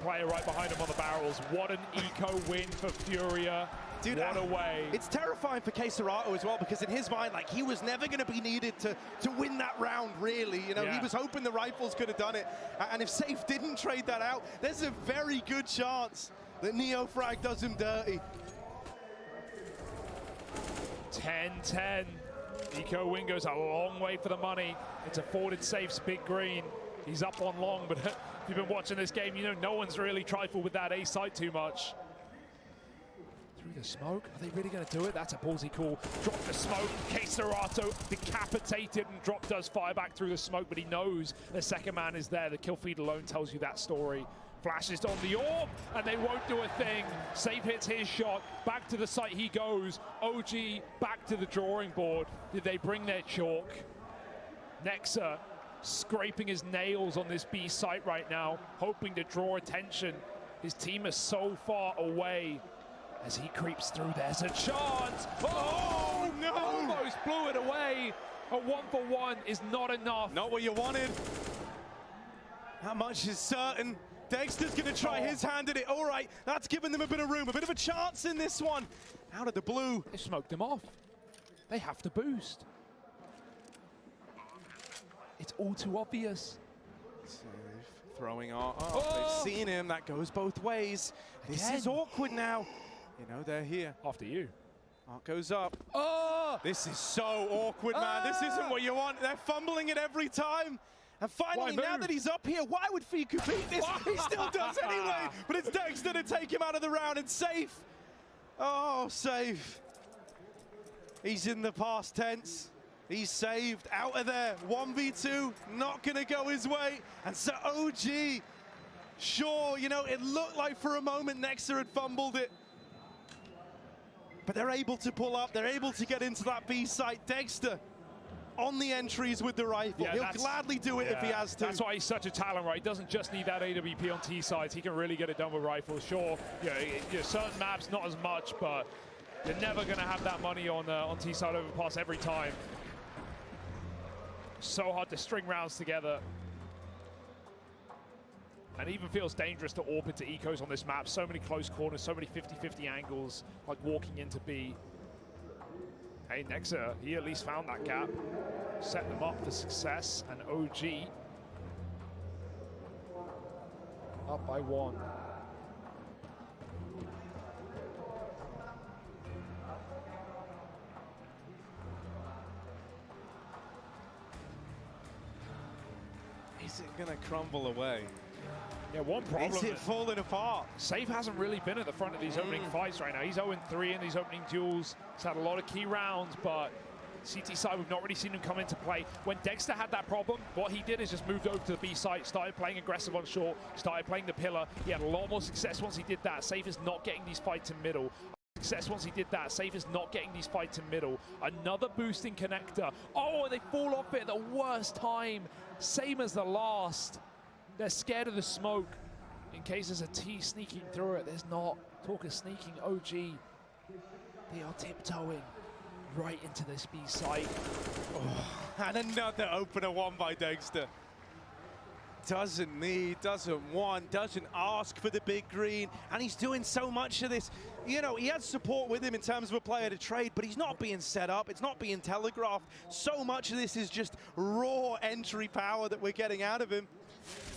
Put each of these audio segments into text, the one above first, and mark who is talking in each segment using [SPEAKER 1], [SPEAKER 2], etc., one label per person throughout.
[SPEAKER 1] player right behind him on the barrels. What an eco win for Furia. Dude, what a way.
[SPEAKER 2] It's terrifying for Cesarato as well, because in his mind, like, he was never going to be needed to win that round, really. You know, he was hoping the rifles could have done it. And if Safe didn't trade that out, there's a very good chance that Neofrag does him dirty.
[SPEAKER 1] 10-10. Eco win goes a long way for the money. It's afforded Safe's big green. He's up on long, but if you've been watching this game, you know no one's really trifled with that A site too much. Through the smoke, are they really going to do it? That's a ballsy call. Drop the smoke. Cesarato decapitated, and Drop does fire back through the smoke, but he knows the second man is there. The kill feed alone tells you that story. Flashes on the orb, and they won't do a thing. Safe hits his shot. Back to the site he goes. OG back to the drawing board. Did they bring their chalk? Nexa scraping his nails on this B site right now, hoping to draw attention. His team is so far away. As he creeps through, there's a chance. Oh, no! Almost blew it away. A 1-for-1 is not enough.
[SPEAKER 2] Not what you wanted. How much is certain? Dexter's going to try his hand at it. All right, that's given them a bit of room, a bit of a chance in this one. Out of the blue.
[SPEAKER 1] They smoked him off. They have to boost. It's all too obvious.
[SPEAKER 2] Throwing off. They've seen him. That goes both ways. This is awkward now. You know, they're here.
[SPEAKER 1] After you.
[SPEAKER 2] Arc goes up. Oh! This is so awkward, man. This isn't what you want. They're fumbling it every time. And finally, now that he's up here, why would POWKi beat this? He still does anyway. But it's Dexter to take him out of the round, and Safe. Oh, Safe. He's in the past tense. He's saved out of there. 1v2, not gonna go his way. And so OG, sure, you know, it looked like for a moment Nexa had fumbled it. But they're able to pull up, they're able to get into that B site. Dexter on the entries with the rifle. He'll gladly do it if he has to.
[SPEAKER 1] That's why he's such a talent, right? He doesn't just need that AWP on T sides. He can really get it done with rifles. Sure, certain maps, not as much, but you're never gonna have that money on T side overpass every time. So hard to string rounds together. And even feels dangerous to AWP into ecos on this map. So many close corners, so many 50-50 angles, like walking into B. Hey, Nexa, he at least found that gap. Set them up for success, and OG up by 1.
[SPEAKER 2] Is it gonna crumble away?
[SPEAKER 1] Yeah, one problem.
[SPEAKER 2] Is it falling apart?
[SPEAKER 1] Safe hasn't really been at the front of these opening fights right now. He's 0-3 in these opening duels. He's had a lot of key rounds, but CT side, we've not really seen him come into play. When Dexter had that problem, what he did is just moved over to the B site, started playing aggressive on short, started playing the pillar. He had a lot more success once he did that. Safe is not getting these fights in middle. Success once he did that. Safe is not getting these fights in middle. Another boosting connector. Oh, and they fall off it at the worst time. Same as the last. They're scared of the smoke. In case there's a T sneaking through it, there's not. Talk of sneaking, OG. They are tiptoeing right into this B site.
[SPEAKER 2] Oh, and another opener one by Dexter. Doesn't need, doesn't want, doesn't ask for the big green, and he's doing so much of this. You know, he has support with him in terms of a player to trade, but he's not being set up, it's not being telegraphed. So much of this is just raw entry power that we're getting out of him.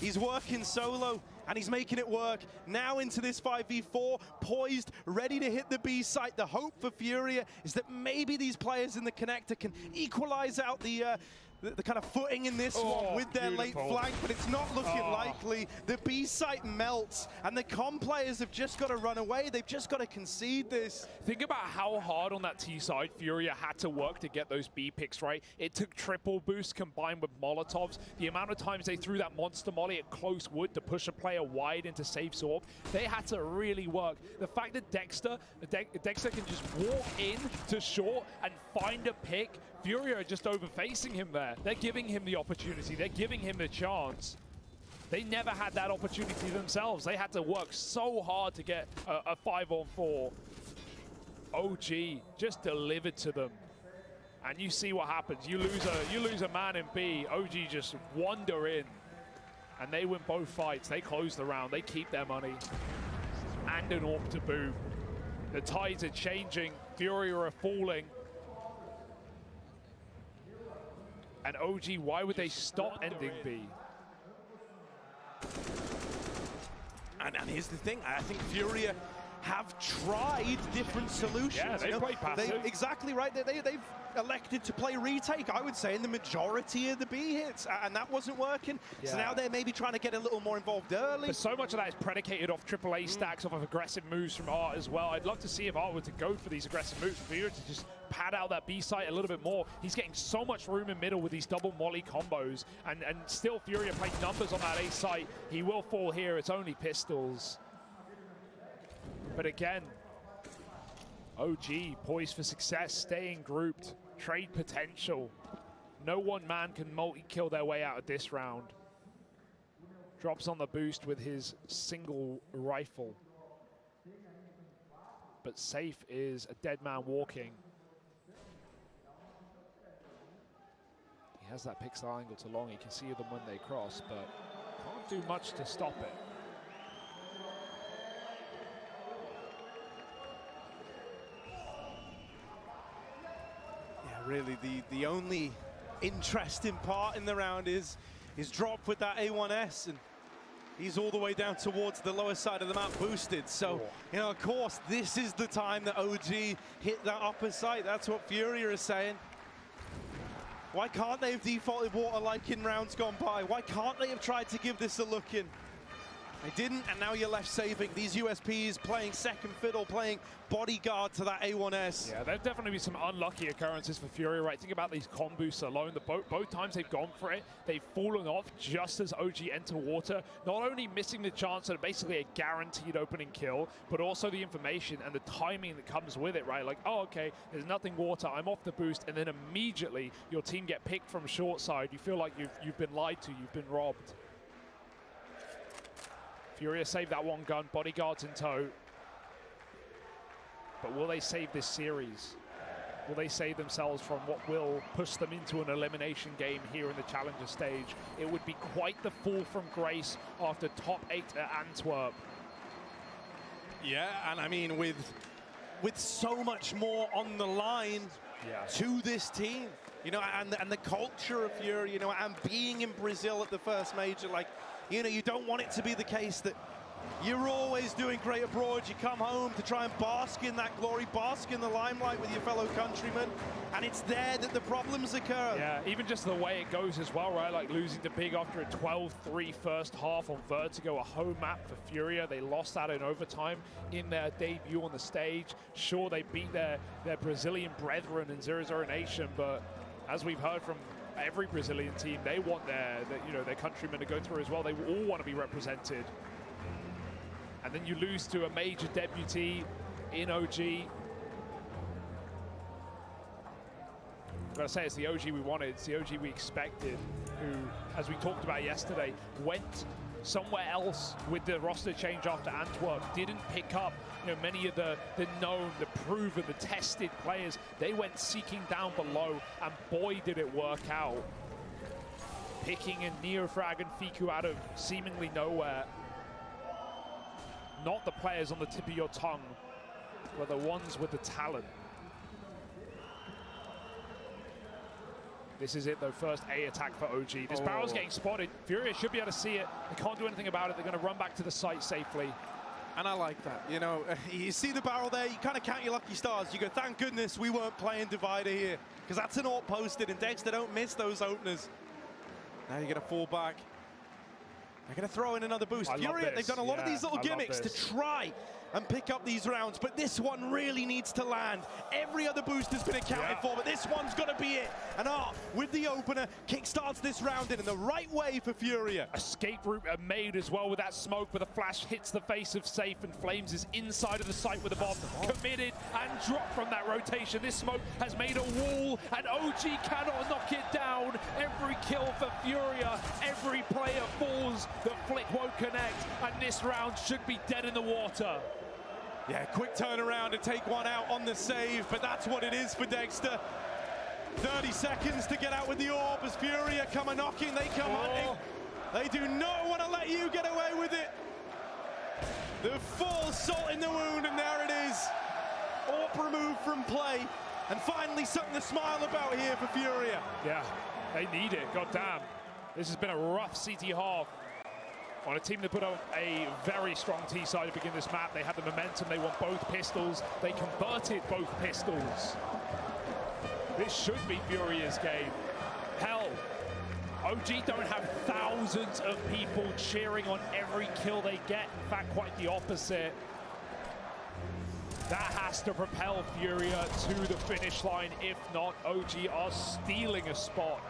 [SPEAKER 2] He's working solo, and he's making it work. Now into this 5v4, poised, ready to hit the B site. The hope for Furia is that maybe these players in the connector can equalize out the kind of footing in this one with their late flank, but it's not looking likely. The B site melts, and the com players have just got to run away. They've just got to concede this.
[SPEAKER 1] Think about how hard on that T side Furia had to work to get those B picks right. It took triple boost combined with Molotovs. The amount of times they threw that monster molly at close wood to push a player wide into Safe's orb, they had to really work. The fact that Dexter can just walk in to short and find a pick, Furia are just overfacing him there. They're giving him the opportunity. They're giving him the chance. They never had that opportunity themselves. They had to work so hard to get a 5-on-4. OG just delivered to them. And you see what happens. You lose a man in B. OG just wander in and they win both fights. They close the round, they keep their money, and an AWP to boot. The tides are changing, Furia are falling. And OG, why would they stop ending B?
[SPEAKER 2] And here's the thing, I think Furia have tried different solutions.
[SPEAKER 1] Yeah, they played passive.
[SPEAKER 2] Exactly right. They've elected to play retake, I would say, in the majority of the B hits, and that wasn't working. Yeah. So now they're maybe trying to get a little more involved early.
[SPEAKER 1] But so much of that is predicated off AAA stacks, off of aggressive moves from Art as well. I'd love to see if Art were to go for these aggressive moves, for Furia to just pad out that B site a little bit more. He's getting so much room in middle with these double molly combos, and still Furia playing numbers on that A site. He will fall here, it's only pistols. But again, OG poised for success, staying grouped, trade potential. No one man can multi-kill their way out of this round. Drops on the boost with his single rifle. But Safe is a dead man walking. He has that pixel angle to long, he can see them when they cross, but can't do much to stop it.
[SPEAKER 2] Really, the only interesting part in the round is drop with that A1S, and he's all the way down towards the lower side of the map boosted. So, you know, of course, this is the time that OG hit that upper site. That's what Furia is saying. Why can't they have defaulted water like in rounds gone by? Why can't they have tried to give this a look in? They didn't, and now you're left saving. These USPs playing second fiddle, playing bodyguard to that A1S.
[SPEAKER 1] Yeah, there'll definitely be some unlucky occurrences for Furia, right? Think about these comb boosts alone. Both times they've gone for it, they've fallen off just as OG enter water. Not only missing the chance at basically a guaranteed opening kill, but also the information and the timing that comes with it, right? Like, oh, okay, there's nothing water, I'm off the boost, and then immediately your team get picked from short side. You feel like you've been lied to, you've been robbed. Furia saved that one gun, bodyguards in tow. But will they save this series? Will they save themselves from what will push them into an elimination game here in the Challenger stage? It would be quite the fall from grace after top 8 at Antwerp.
[SPEAKER 2] Yeah, and I mean, with so much more on the line to this team, you know, and the culture of Furia, you know, and being in Brazil at the first major, like, you know, you don't want it to be the case that you're always doing great abroad. You come home to try and bask in that glory, bask in the limelight with your fellow countrymen, and it's there that the problems occur.
[SPEAKER 1] Yeah, even just the way it goes as well, right? Like losing to Big after a 12-3 first half on Vertigo, a home map for Furia. They lost that in overtime in their debut on the stage. Sure, they beat their Brazilian brethren in 0-0 Nation, but as we've heard from every Brazilian team, they want their countrymen to go through as well. They all want to be represented. And then you lose to a major debutee in OG. I've got to say, it's the OG we wanted, it's the OG we expected, who, as we talked about yesterday, went somewhere else with the roster change after Antwerp, didn't pick up many of the known, the proven, the tested players. They went seeking down below, and boy did it work out. Picking in Neofrag and Fiku out of seemingly nowhere. Not the players on the tip of your tongue, but the ones with the talent. This is it though, first A attack for OG. This barrel's getting spotted. Furia should be able to see it. They can't do anything about it. They're going to run back to the site safely.
[SPEAKER 2] And I like that. You know, you see the barrel there, you kind of count your lucky stars. You go, thank goodness we weren't playing Divider here, because that's an AWP posted, and Dexter don't miss those openers. Now you're going to fall back. They're going to throw in another boost. Furia, they've done a lot of these little gimmicks to try and pick up these rounds, but this one really needs to land. Every other boost has been accounted for, but this one's got to be it. And with the opener, kickstarts this round in the right way for Furia.
[SPEAKER 1] Escape route made as well with that smoke, but the flash hits the face of Safe, and Flames is inside of the site with a bomb. Committed and dropped from that rotation. This smoke has made a wall, and OG cannot knock it down. Every kill for Furia, every player falls. The flick won't connect, and this round should be dead in the water.
[SPEAKER 2] Yeah, quick turnaround and take one out on the save, but that's what it is for Dexter. 30 seconds to get out with the AWP as Furia come a knocking, they come hunting. They do not want to let you get away with it. The full salt in the wound, and there it is. AWP removed from play, and finally something to smile about here for Furia.
[SPEAKER 1] Yeah, they need it, goddamn. This has been a rough CT half on a team that put up a very strong T side to begin this map. They had the momentum, they won both pistols, they converted both pistols. This should be Furia's game. Hell, OG don't have thousands of people cheering on every kill they get. In fact, quite the opposite. That has to propel Furia to the finish line. If not, OG are stealing a spot.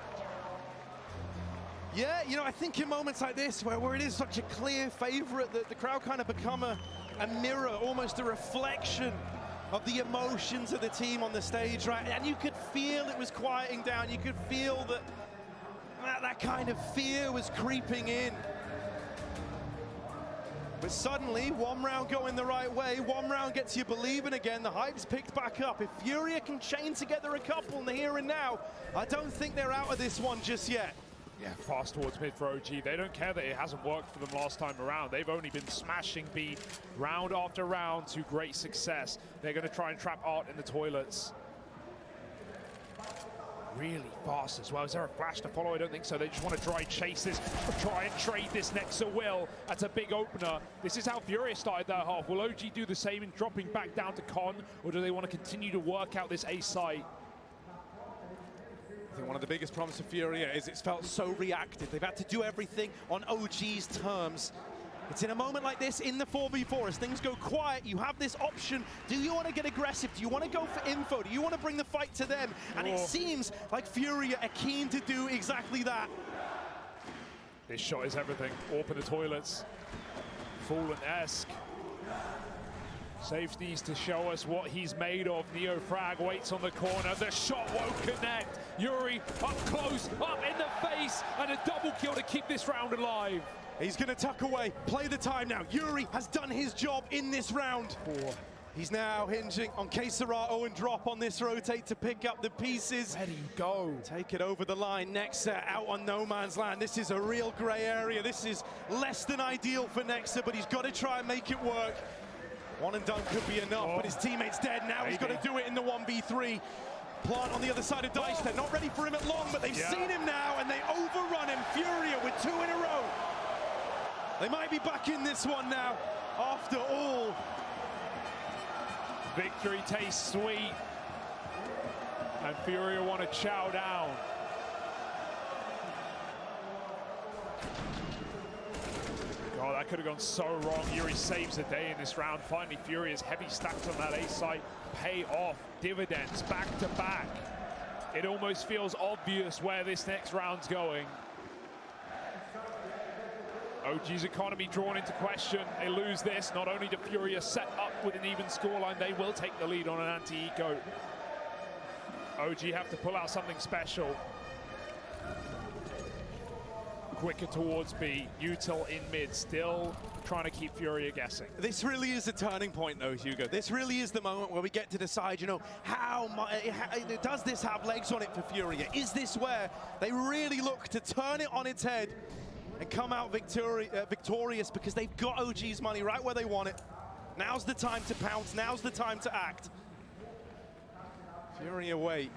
[SPEAKER 2] Yeah, you know, I think in moments like this, where it is such a clear favorite, that the crowd kind of become a mirror, almost a reflection of the emotions of the team on the stage, right? And you could feel it was quieting down. You could feel that kind of fear was creeping in. But suddenly, one round going the right way, one round gets you believing again, the hype's picked back up. If Furia can chain together a couple in the here and now, I don't think they're out of this one just yet.
[SPEAKER 1] Yeah, fast towards mid for OG. They don't care that it hasn't worked for them last time around. They've only been smashing B round after round to great success. They're going to try and trap Art in the toilets. Really fast as well. Is there a flash to follow? I don't think so. They just want to try chase this, try and trade this next to Will. That's a big opener. This is how Furia started their half. Will OG do the same in dropping back down to Con, or do they want to continue to work out this A site?
[SPEAKER 2] I think one of the biggest problems for Furia is it's felt so reactive. They've had to do everything on OG's terms. It's in a moment like this, in the 4v4, as things go quiet, you have this option. Do you want to get aggressive? Do you want to go for info? Do you want to bring the fight to them? And it seems like Furia are keen to do exactly that.
[SPEAKER 1] This shot is everything. Open the toilets. Fallen-esque. Safe needs to show us what he's made of. Neo Frag waits on the corner. The shot won't connect. Yuri up close, up in the face, and a double kill to keep this round alive.
[SPEAKER 2] He's going to tuck away, play the time now. Yuri has done his job in this round. He's now hinging on Keserato and drop on this rotate to pick up the pieces.
[SPEAKER 1] Where do you go?
[SPEAKER 2] Take it over the line. Nexa out on no man's land. This is a real gray area. This is less than ideal for Nexa, but he's got to try and make it work. One and done could be enough, but his teammate's dead. Now he's got to do it in the 1v3. Plant on the other side of Dice. They're not ready for him at long, but they've seen him now, and they overrun him. Furia with 2 in a row. They might be back in this one now, after all.
[SPEAKER 1] Victory tastes sweet, and Furia want to chow down. Oh, that could have gone so wrong. Yuri saves the day in this round. Finally, Furia's heavy stacks on that A site pay off dividends back to back. It almost feels obvious where this next round's going. OG's economy drawn into question. They lose this. Not only do Furia set up with an even scoreline, they will take the lead on an anti-eco. OG have to pull out something special. Quicker towards B, Util in mid, still trying to keep Furia guessing.
[SPEAKER 2] This really is a turning point though, Hugo. This really is the moment where we get to decide, you know, does this have legs on it for Furia? Is this where they really look to turn it on its head and come out victorious, because they've got OG's money right where they want it? Now's the time to pounce, now's the time to act. Furia wait.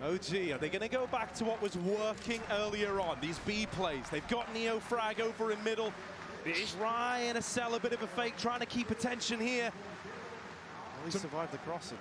[SPEAKER 2] OG, are they going to go back to what was working earlier on? These B plays. They've got Neo Frag over in middle. Trying to sell a bit of a fake, trying to keep attention here. Well, he survived the crossing.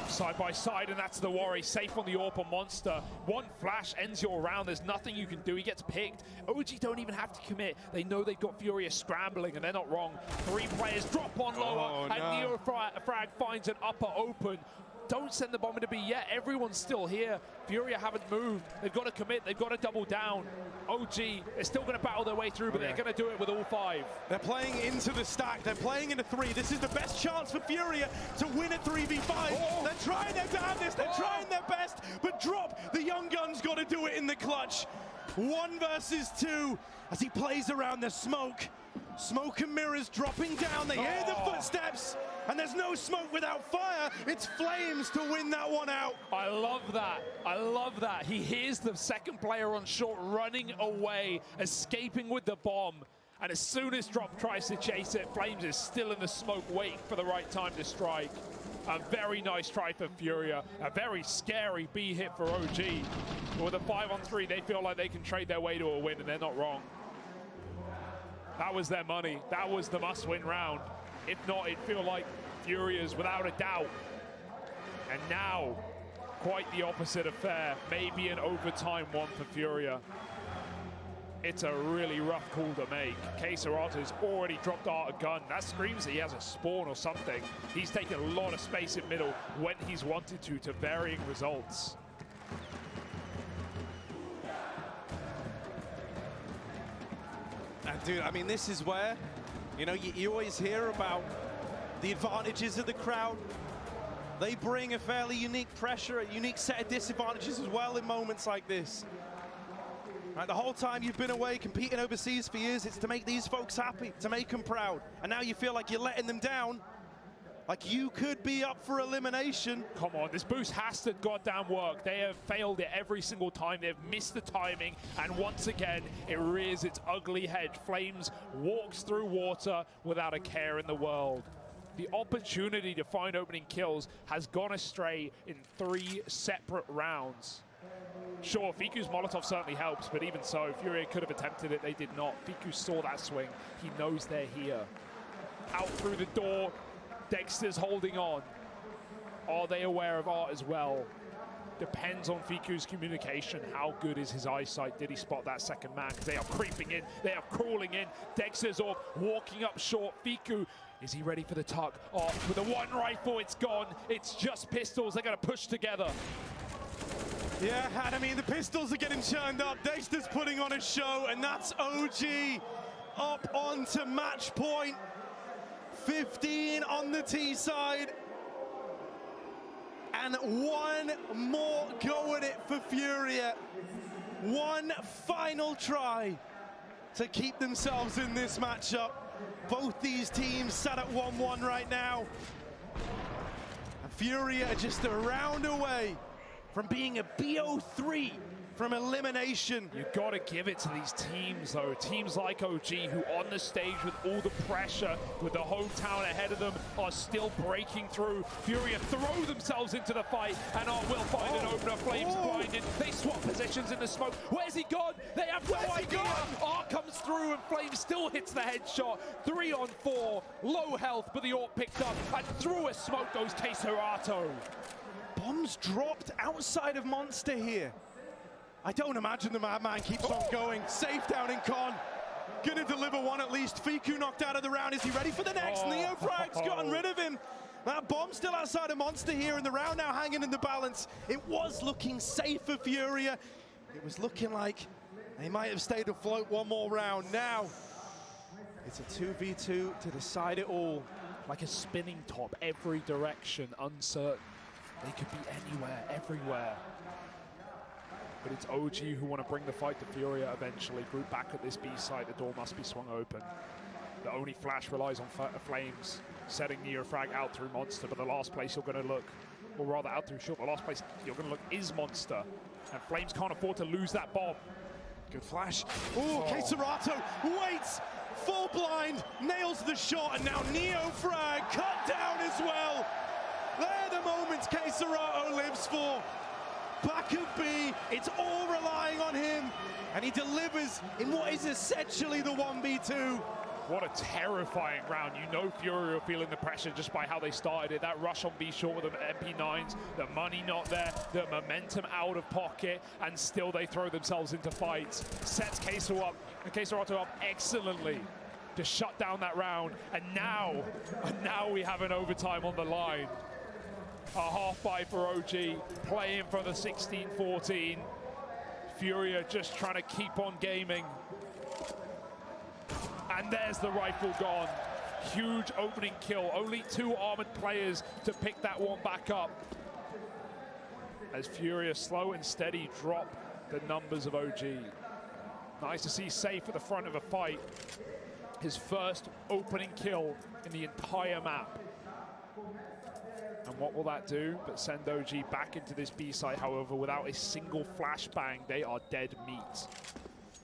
[SPEAKER 1] Side by side, and that's the worry. Safe on the AWP on Monster. One flash ends your round. There's nothing you can do. He gets picked. OG don't even have to commit. They know they've got Furia scrambling, and they're not wrong. 3 players drop on lower, and Neo Frag finds an upper open. Don't send the bomb into B yet. Everyone's still here. Furia haven't moved. They've got to commit. They've got to double down. OG, they're still going to battle their way through, but they're going to do it with all 5.
[SPEAKER 2] They're playing into the stack. They're playing into 3. This is the best chance for Furia to win a 3v5. They're trying their damnedest. They're trying their best, but drop. The young gun's got to do it in the clutch. 1 versus 2 as he plays around the smoke. Smoke and mirrors dropping down. They hear the footsteps, and there's no smoke without fire. It's Flames to win that one out.
[SPEAKER 1] I love that. I love that. He hears the second player on short running away, escaping with the bomb. And as soon as Drop tries to chase it, Flames is still in the smoke, waiting for the right time to strike. A very nice try for Furia. A very scary B hit for OG. But with a 5-on-3, they feel like they can trade their way to a win, and they're not wrong. That was their money. That was the must-win round. If not, it'd feel like Furia's without a doubt. And now, quite the opposite affair. Maybe an overtime one for Furia. It's a really rough call to make. KSRATO's already dropped out a gun. That screams that he has a spawn or something. He's taken a lot of space in middle when he's wanted to varying results.
[SPEAKER 2] And dude, I mean, this is where, you know, you always hear about the advantages of the crowd. They bring a fairly unique pressure, a unique set of disadvantages as well in moments like this. Right, the whole time you've been away competing overseas for years, it's to make these folks happy, to make them proud. And now you feel like you're letting them down, like you could be up for elimination.
[SPEAKER 1] Come on, this boost has to goddamn work. They have failed it every single time. They've missed the timing, and once again, it rears its ugly head. Flames walks through water without a care in the world. The opportunity to find opening kills has gone astray in 3 separate rounds. Sure, Fiku's Molotov certainly helps, but even so, Furia could have attempted it. They did not. Fiku saw that swing. He knows they're here. Out through the door. Dexter's holding on. Are they aware of Art as well? Depends on Fiku's communication. How good is his eyesight? Did he spot that second man? Because they are creeping in. They are crawling in. Dexter's off, walking up short. Fiku, is he ready for the tuck? Oh, with the one rifle, it's gone. It's just pistols. They're going to push together.
[SPEAKER 2] Yeah, and I mean, the pistols are getting churned up. Dexter's putting on a show, and that's OG up onto match point. 15 on the T side. And one more go at it for Furia. One final try to keep themselves in this matchup. Both these teams sat at 1-1 right now. And Furia just a round away from being a BO3 from elimination.
[SPEAKER 1] You gotta give it to these teams though. Teams like OG who on the stage with all the pressure, with the hometown ahead of them, are still breaking through. Furia throw themselves into the fight, and Art will find an opener. Flames blinded. They swap positions in the smoke. Where's he gone? They have no idea. Art comes through and Flames still hits the headshot. 3-on-4, low health, but the Art picked up, and through a smoke goes KSRATO.
[SPEAKER 2] Bombs dropped outside of Monster here. I don't imagine the Madman keeps on going. Safe down in con. Gonna deliver one at least. Fiku knocked out of the round. Is he ready for the next? Neofrag's gotten rid of him. That bomb still outside of Monster here, and the round now hanging in the balance. It was looking safe for Furia. It was looking like they might have stayed afloat one more round. Now, it's a 2v2 to decide it all.
[SPEAKER 1] Like a spinning top, every direction, uncertain. They could be anywhere, everywhere. But it's OG who want to bring the fight to Furia eventually. Group back at this B site, the door must be swung open. The only flash relies on Flames setting Neofrag out through Monster, but the last place you're going to look, or rather out through Short, the last place you're going to look is Monster. And Flames can't afford to lose that bomb.
[SPEAKER 2] Good flash. Ooh, KSRATO waits, full blind, nails the shot, and now Neofrag cut down as well. They're the moments KSRATO lives for. Back of B, it's all relying on him, and he delivers in what is essentially the 1v2.
[SPEAKER 1] What a terrifying round. You know Furia are feeling the pressure just by how they started it. That rush on B short with the MP9s, the money not there, the momentum out of pocket, and still they throw themselves into fights. Sets KSRATO up excellently to shut down that round, and now we have an overtime on the line. A half buy for OG, playing for the 16-14. Furia just trying to keep on gaming. And there's the rifle gone. Huge opening kill. Only 2 armored players to pick that one back up. As Furia slow and steady drop the numbers of OG. Nice to see Safe at the front of a fight. His first opening kill in the entire map. And what will that do? But send OG back into this B site, however, without a single flashbang. They are dead meat.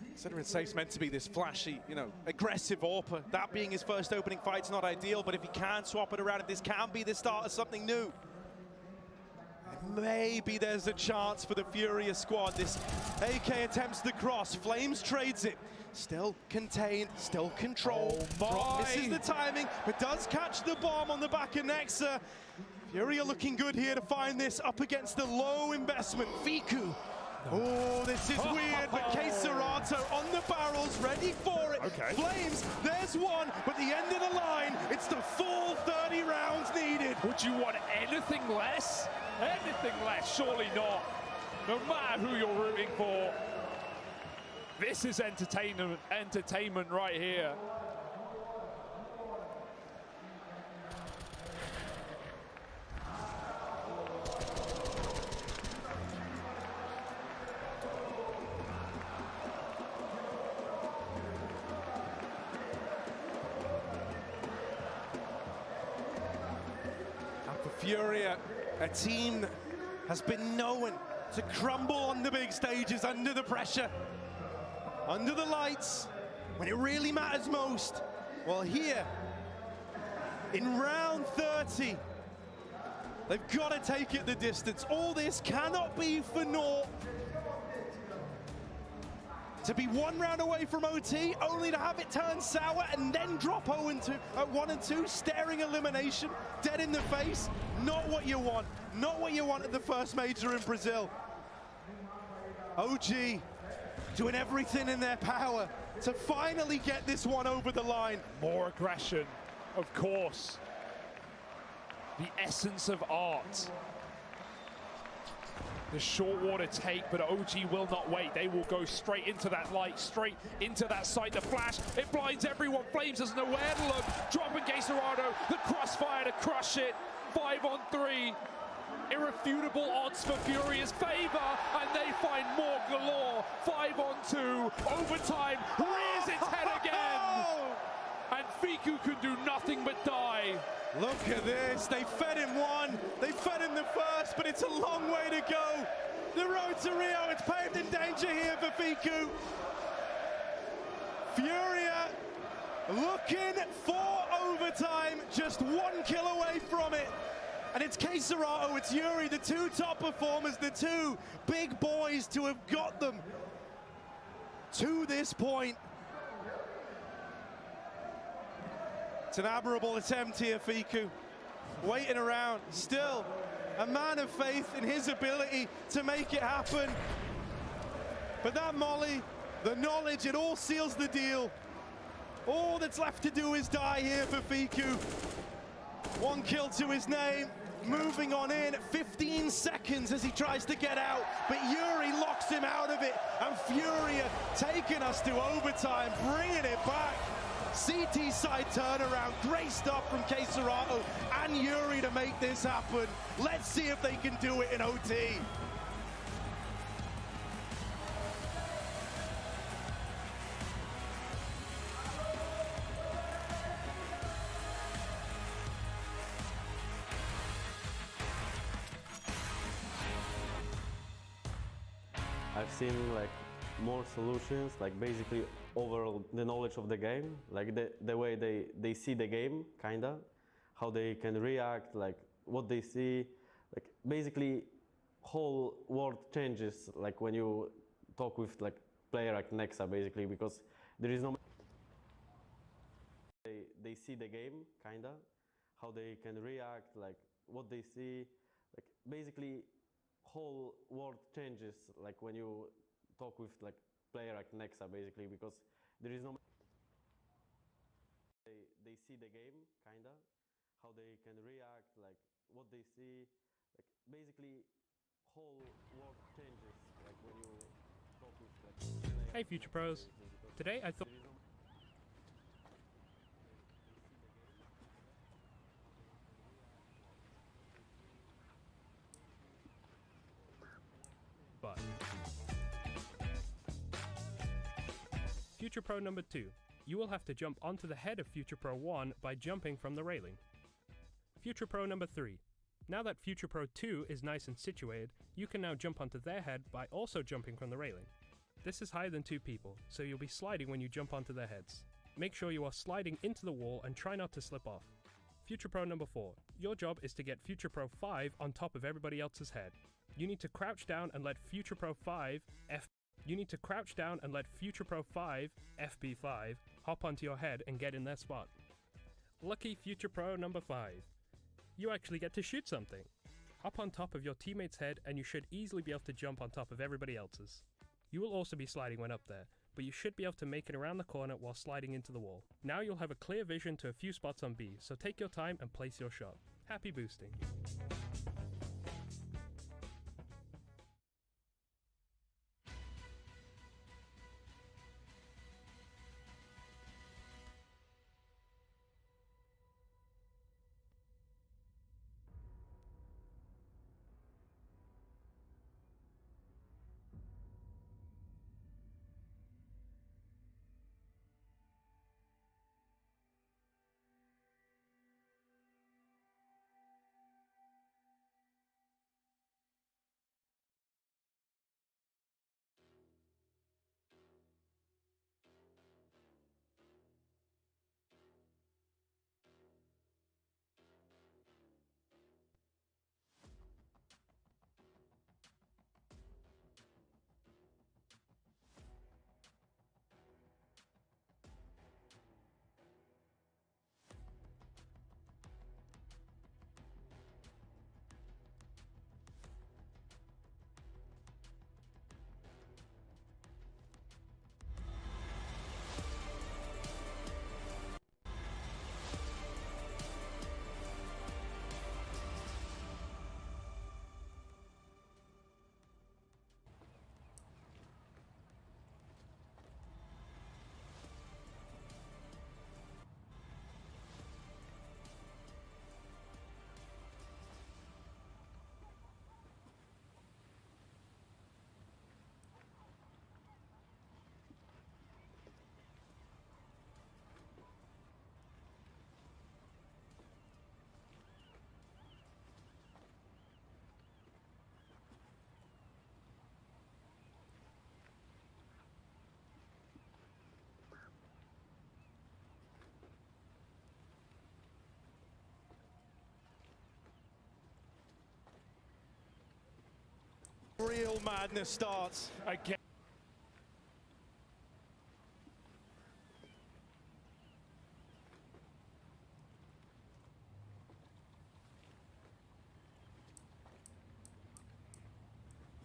[SPEAKER 2] Considering Safe's meant to be this flashy, you know, aggressive AWPer, that being his first opening fight's not ideal, but if he can swap it around, if this can be the start of something new, maybe there's a chance for the Furia squad. This AK attempts the cross, Flames trades it. Still contained, still controlled. Misses the timing, but does catch the bomb on the back of Nexa. Furia looking good here to find this up against the low investment. POWKi. Oh, this is weird, but Serato on the barrels, ready for it.
[SPEAKER 1] Okay.
[SPEAKER 2] Flames, there's one, but the end of the line, it's the full 30 rounds needed.
[SPEAKER 1] Would you want anything less? Anything less? Surely not. No matter who you're rooting for. This is entertainment right here.
[SPEAKER 2] Furia, a team that has been known to crumble on the big stages under the pressure, under the lights, when it really matters most. Well, here, in round 30, they've got to take it the distance. All this cannot be for naught. To be one round away from OT, only to have it turn sour and then drop 0-2 at 1 and 2, staring elimination, dead in the face. Not what you want. Not what you want at the first major in Brazil. OG doing everything in their power to finally get this one over the line.
[SPEAKER 1] More aggression, of course. The essence of art. The short water take, but OG will not wait. They will go straight into that light, straight into that site. The flash, it blinds everyone. Flames doesn't know where to look. Dropping Serato, the crossfire to crush it. 5 on 3. Irrefutable odds for Furia's favor, and they find more galore. 5 on 2. Overtime, rears its head again. And POWKi can do nothing but die.
[SPEAKER 2] Look at this, they fed him one, they fed him the first, but it's a long way to go. The road to Rio, it's paved in danger here for POWKi. Furia looking for overtime, just 1 kill away from it. And it's Serato, it's Yuri, the two top performers, the two big boys to have got them to this point. It's an admirable attempt here, POWKi. Waiting around, still a man of faith in his ability to make it happen. But that molly, the knowledge, it all seals the deal. All that's left to do is die here for POWKi. 1 kill to his name, moving on in, 15 seconds as he tries to get out, but Yuri locks him out of it, and Furia taking us to overtime, bringing it back. CT side turnaround, great stuff from Serato and Yuri to make this happen. Let's see if they can do it in OT.
[SPEAKER 3] I've seen like more solutions, like basically overall the knowledge of the game, like the way they see the game, kinda, how they can react, like what they see, like basically whole world changes like when you talk with like player like Nexa, basically, because there is no they see the game, kinda, how they can react, like what they see, like basically whole world changes like when you talk with like player like Nexa, basically, because there is no they see the game, kinda, how they can react, like what they see, like basically whole world changes like when you talk with like player.
[SPEAKER 4] Hey Future Pros, today I thought but Future Pro number 2. You will have to jump onto the head of Future Pro 1 by jumping from the railing. Future Pro number 3. Now that Future Pro 2 is nice and situated, you can now jump onto their head by also jumping from the railing. This is higher than 2 people, so you'll be sliding when you jump onto their heads. Make sure you are sliding into the wall and try not to slip off. Future Pro number 4. Your job is to get Future Pro 5 on top of everybody else's head. You need to crouch down and let Future Pro 5 FP5 hop onto your head and get in their spot. Lucky Future Pro number 5. You actually get to shoot something. Hop on top of your teammate's head and you should easily be able to jump on top of everybody else's. You will also be sliding when up there, but you should be able to make it around the corner while sliding into the wall. Now you'll have a clear vision to a few spots on B, so take your time and place your shot. Happy boosting.
[SPEAKER 2] Real madness starts.
[SPEAKER 1] Again.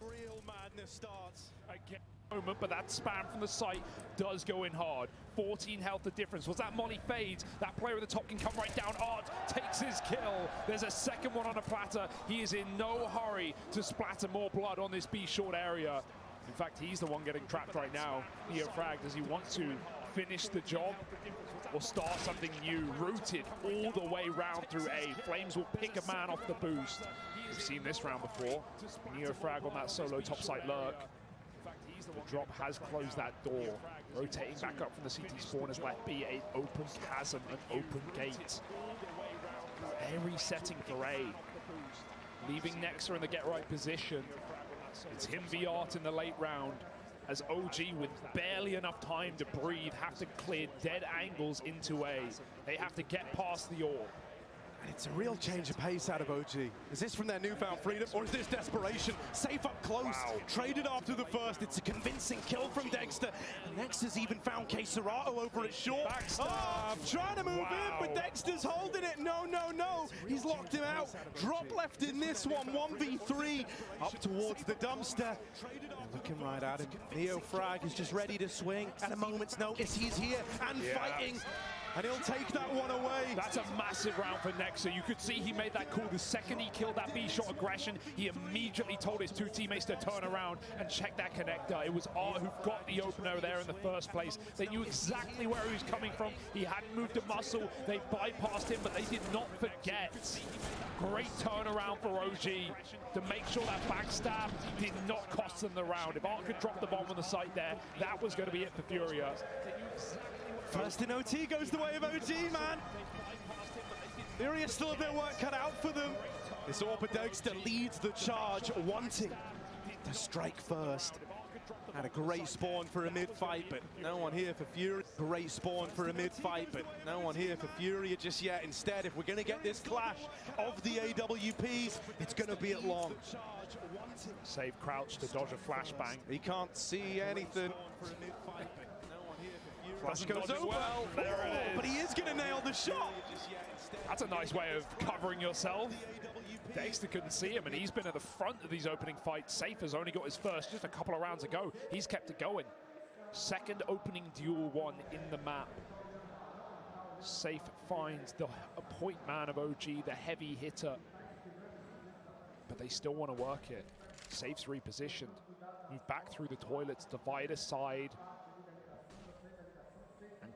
[SPEAKER 2] Real madness starts.
[SPEAKER 1] Again. Moment, but that spam from the site does go in hard. 14 health the difference. Was that Molly fades? That player at the top can come right down. Art takes his kill. There's a second one on a platter. He is in no hurry to splatter more blood on this B short area. In fact, he's the one getting trapped right now. Neofrag, does he want to finish the job or start something new? Rooted all the way round through A. Flames will pick a man off the boost. We've seen this round before. Neofrag on that solo topside lurk. The drop has closed that door. Rotating back up from the CT spawn has left B a open chasm, an open gate. Very setting for A. Leaving Nexa in the get right position. It's him v Art in the late round, as OG, with barely enough time to breathe, have to clear dead angles into A. They have to get past the orb.
[SPEAKER 2] And it's a real change of pace out of OG. Is this from their newfound freedom, or is this desperation? Safe up close, traded after the first. It's a convincing kill from Dexter. And Nexter's even found Serato over at short. Trying to move in, but Dexter's holding it. No, no, no. He's locked him out. Drop left in this one, 1v3. Up towards the dumpster. Looking right at him. Neofrag is just ready to swing. At a moment's notice, he's here and fighting. And he'll take that one away.
[SPEAKER 1] That's a massive round for Nexa. So you could see he made that call the second he killed that B-shot aggression. He immediately told his two teammates to turn around and check that connector. It was Art who got the opener there in the first place. They knew exactly where he was coming from. He hadn't moved a muscle. They bypassed him, but they did not forget. Great turnaround for OG to make sure that backstab did not cost them the round. If Art could drop the bomb on the site there, that was going to be it for Furia.
[SPEAKER 2] First in OT goes the way of OG, man. Furia still a bit of work cut out for them. This Orpa Degster leads the charge, wanting to strike first. Had a great spawn for a mid-fight, but no one here for Furia. Great spawn for a mid-fight, but no one here for Furia just yet. Instead, if we're going to get this clash of the AWPs, it's going to be at long.
[SPEAKER 1] Save crouch to dodge a flashbang.
[SPEAKER 2] He can't see anything. Flash goes over.
[SPEAKER 1] Well. There it is.
[SPEAKER 2] But he is going to nail the shot.
[SPEAKER 1] That's a nice way of covering yourself. Dexter couldn't see him, and he's been at the front of these opening fights. Safe has only got his first just a couple of rounds ago. He's kept it going. Second opening duel one in the map. Safe finds the point man of OG, the heavy hitter. But they still want to work it. Safe's repositioned. Move back through the toilets, divide aside.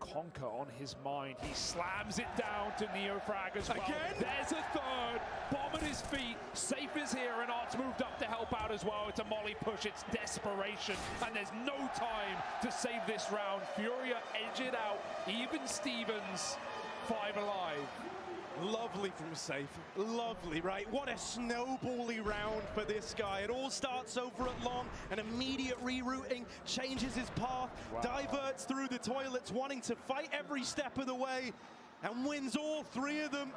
[SPEAKER 1] Conquer on his mind. He slams it down to Neofrag as well.
[SPEAKER 2] Again?
[SPEAKER 1] There's a third. Bomb at his feet. Safe is here, and Art's moved up to help out as well. It's a molly push. It's desperation, and there's no time to save this round. Furia edge it out. Even Stevens, 5 alive.
[SPEAKER 2] Lovely from Safe. Lovely, right? What a snowbally round for this guy. It all starts over at long. An immediate rerouting, changes his path, diverts through the toilets, wanting to fight every step of the way, and wins all 3 of them.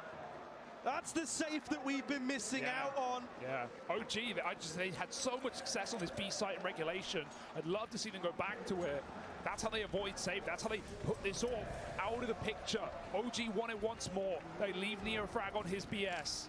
[SPEAKER 2] That's the Safe that we've been missing out on.
[SPEAKER 1] Yeah, OG, they had so much success on this B site in regulation. I'd love to see them go back to it. That's how they avoid Safe. That's how they put this all out of the picture. OG won it once more. They leave Neofrag on his BS.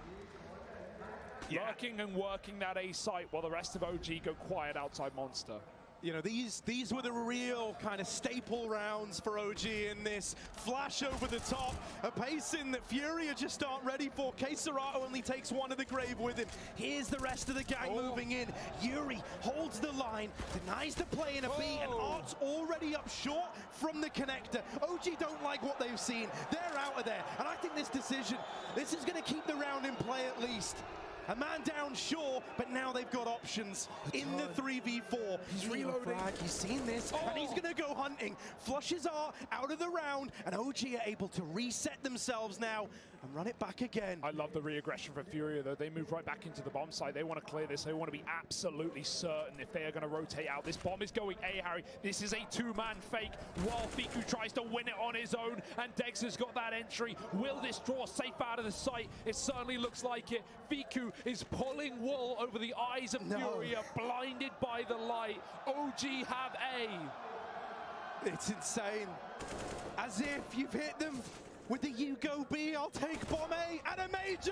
[SPEAKER 1] Lurking and working that A site while the rest of OG go quiet outside Monster.
[SPEAKER 2] You know, these were the real kind of staple rounds for OG in this. Flash over the top, a pacing that Furia just aren't ready for. Keserato only takes one of the grave with him. Here's the rest of the gang moving in. Yuri holds the line, denies the play in a B, and Art's already up short from the connector. OG don't like what they've seen. They're out of there, and I think this decision, this is going to keep the round in play at least. A man down, sure, but now they've got options in the 3v4. He's reloading. He's seen this, and he's going to go hunting. Flushes Art out of the round, and OG are able to reset themselves now and run it back again.
[SPEAKER 1] I love the re-aggression for Furia, though. They move right back into the bomb site. They want to clear this. They want to be absolutely certain if they are going to rotate out. This bomb is going A, Harry. This is a 2-man fake while POWKi tries to win it on his own, and Dexter's got that entry. Will this draw Safe out of the site? It certainly looks like it. POWKi is pulling wool over the eyes of Furia, blinded by the light. OG have A.
[SPEAKER 2] It's insane. As if you've hit them with the you go B, I'll take bomb A and a major.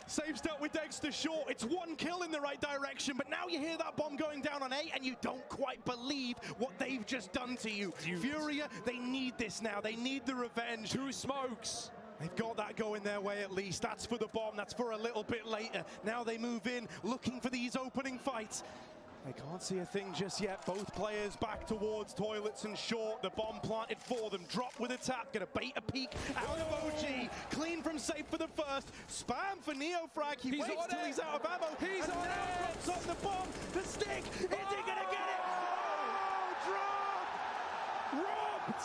[SPEAKER 2] Safe stuck with Dexter short. It's 1 kill in the right direction, but now you hear that bomb going down on A and you don't quite believe what they've just done to you. Furia, they need this now. They need the revenge.
[SPEAKER 1] 2 smokes.
[SPEAKER 2] They've got that going their way at least. That's for the bomb. That's for a little bit later. Now they move in, looking for these opening fights. They can't see a thing just yet. Both players back towards toilets and short. The bomb planted for them. Drop with a tap. Gonna bait a peek out of OG. Clean from Safe for the first. Spam for Neofrag. He waits till he's out of ammo.
[SPEAKER 1] He's
[SPEAKER 2] and
[SPEAKER 1] on
[SPEAKER 2] now
[SPEAKER 1] it.
[SPEAKER 2] drops on the bomb. The stick. Is he gonna get it? Oh, drop!
[SPEAKER 1] Robbed!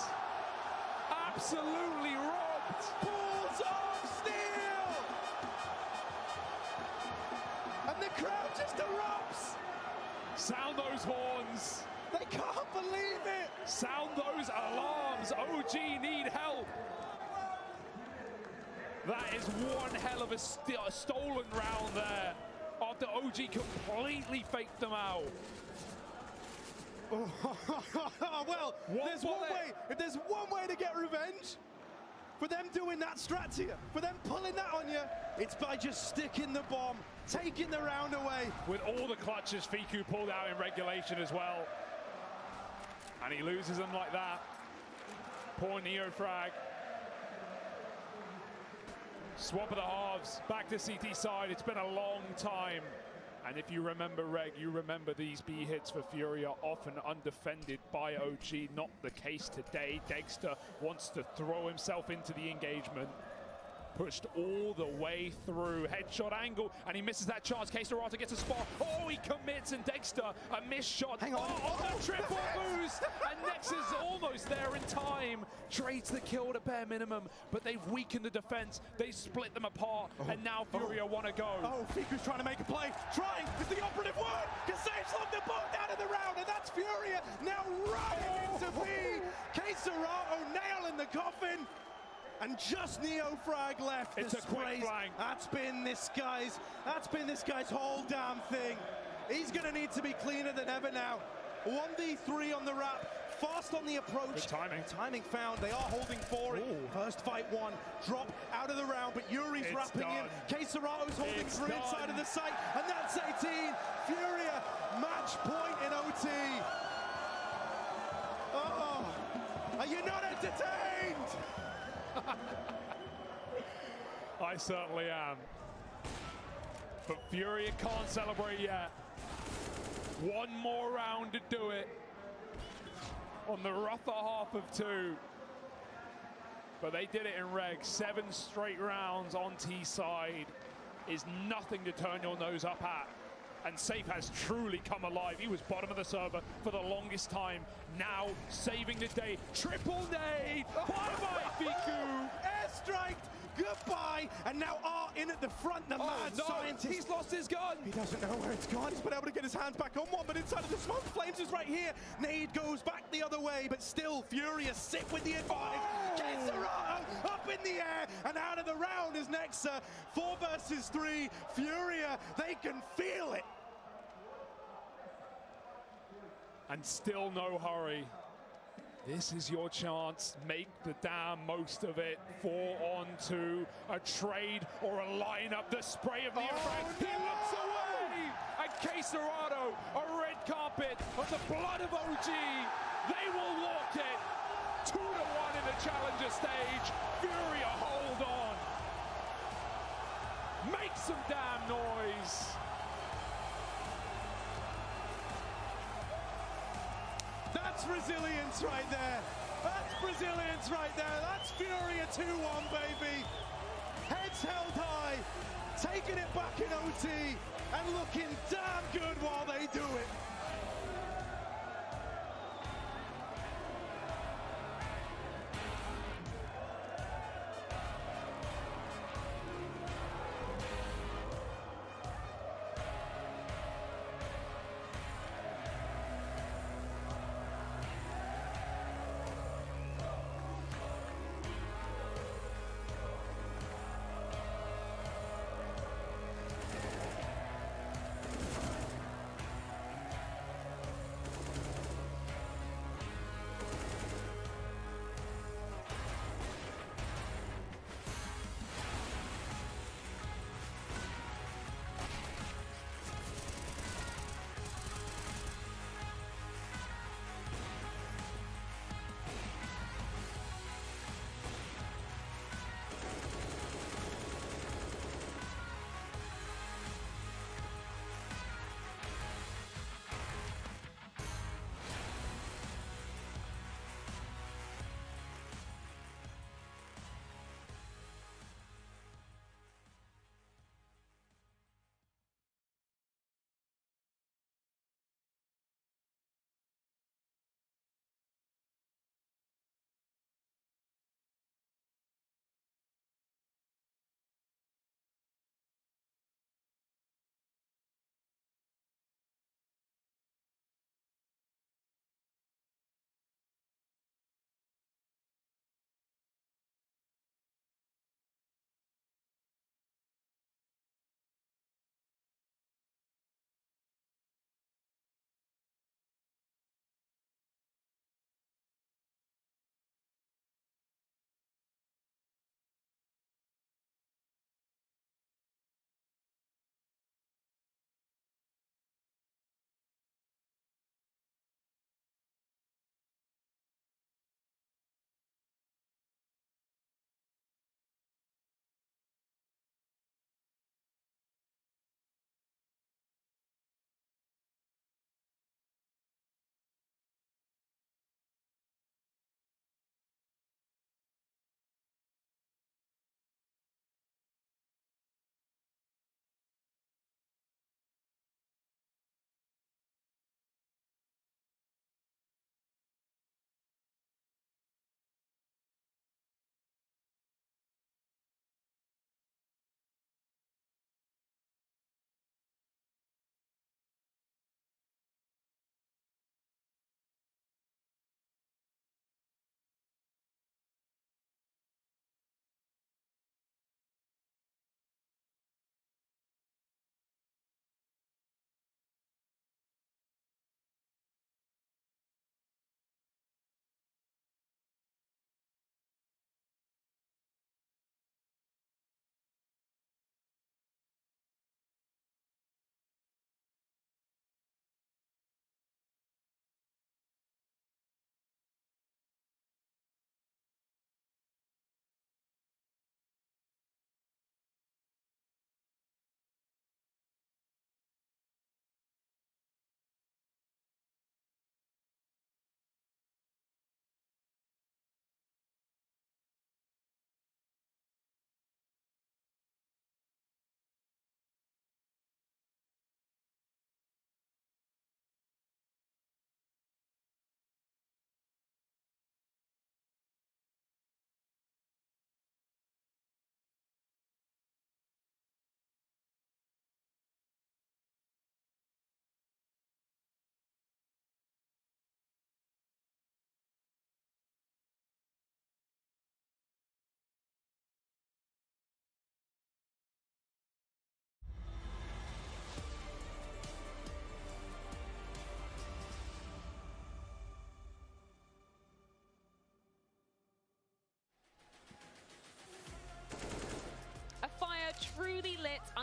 [SPEAKER 1] Absolutely robbed!
[SPEAKER 2] Balls of steel! And the crowd just erupts!
[SPEAKER 1] Sound those horns!
[SPEAKER 2] They can't believe it!
[SPEAKER 1] Sound those alarms! OG need help! That is one hell of a stolen round there, after OG completely faked them out.
[SPEAKER 2] Well, there's one way. If there's one way to get revenge, for them doing that strat to you, for them pulling that on you, it's by just sticking the bomb, taking the round away.
[SPEAKER 1] With all the clutches POWKi pulled out in regulation as well. And he loses them like that. Poor Neofrag. Swap of the halves, back to CT side. It's been a long time. And if you remember, Reg, you remember these B hits for Fury are often undefended by OG. Not the case today. Dexter wants to throw himself into the engagement. Pushed all the way through. Headshot angle, and he misses that chance. K-Serata gets a spot. Oh, he commits, and Dexter, a missed shot.
[SPEAKER 2] Hang on.
[SPEAKER 1] Oh, the triple boost! And Nex is almost there in time. Trades the kill to bare minimum, but they've weakened the defense. They split them apart, and now Furia want to go.
[SPEAKER 2] Oh, Fiku's trying to make a play. Trying is the operative word. Kasave's locked them both out of the round, and that's Furia now running into B. K-Serata nail in the coffin. And just Neofrag left.
[SPEAKER 1] It's a quick flank.
[SPEAKER 2] That's been this guy's whole damn thing. He's gonna need to be cleaner than ever now. 1v3 on the wrap, fast on the approach.
[SPEAKER 1] Good timing.
[SPEAKER 2] Timing found. They are holding for it.
[SPEAKER 1] Ooh.
[SPEAKER 2] First fight one, drop out of the round, but Yuri's
[SPEAKER 1] It's
[SPEAKER 2] wrapping
[SPEAKER 1] done.
[SPEAKER 2] in. K-Serato's holding
[SPEAKER 1] It's
[SPEAKER 2] through
[SPEAKER 1] done.
[SPEAKER 2] inside of the site, and that's 18. Furia, match point in OT. Oh, are you not entertained?
[SPEAKER 1] I certainly am. But Furia can't celebrate yet. One more round to do it. On the rougher half of two. But they did it in Reg. 7 straight rounds on T side is nothing to turn your nose up at. And Safe has truly come alive. He was bottom of the server for the longest time. Now saving the day. Triple nade. Bye-bye, Fiku.
[SPEAKER 2] Airstrike. Goodbye. And now R in at the front. The mad scientist.
[SPEAKER 1] He's lost his gun.
[SPEAKER 2] He doesn't know where it's gone. He's been able to get his hands back on one, but inside of the smoke, Flames is right here. Nade goes back the other way, but still Furious sit with the advantage. K-Serata up in the air and out of the round is Nexa. 4 versus 3. Furia, they can feel it.
[SPEAKER 1] And still no hurry. This is your chance. Make the damn most of it. 4 on 2. A trade or a lineup. The spray of the effect.
[SPEAKER 2] No!
[SPEAKER 1] He looks away. And K-Serata, a red carpet of the blood of OG. They will walk it. 2-1 in the challenger stage. Furia, hold on. Make some damn noise.
[SPEAKER 2] That's resilience right there. That's Brazilians right there. That's Furia 2-1, baby. Heads held high, taking it back in OT, and looking damn good while they do it.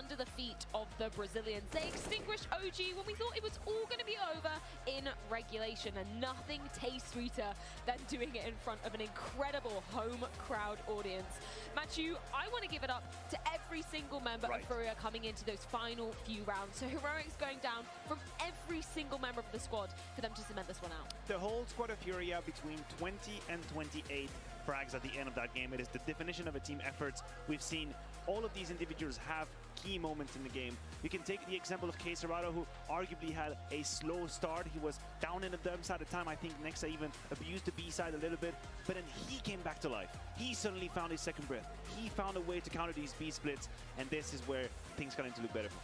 [SPEAKER 5] under the feet of the Brazilians. They extinguished OG when we thought it was all going to be over in regulation, and nothing tastes sweeter than doing it in front of an incredible home crowd audience. Matthew, I want to give it up to every single member of Furia coming into those final few rounds. So heroics going down from every single member of the squad for them to cement this one out.
[SPEAKER 6] The whole squad of Furia between 20 and 28 frags at the end of that game. It is the definition of a team effort. We've seen all of these individuals have key moments in the game. You can take the example of Cerrado, who arguably had a slow start. He was down in the dump side at the time. I think Nexa even abused the B side a little bit, but then he came back to life. He suddenly found his second breath. He found a way to counter these B splits, and this is where things starting to look better for Furia.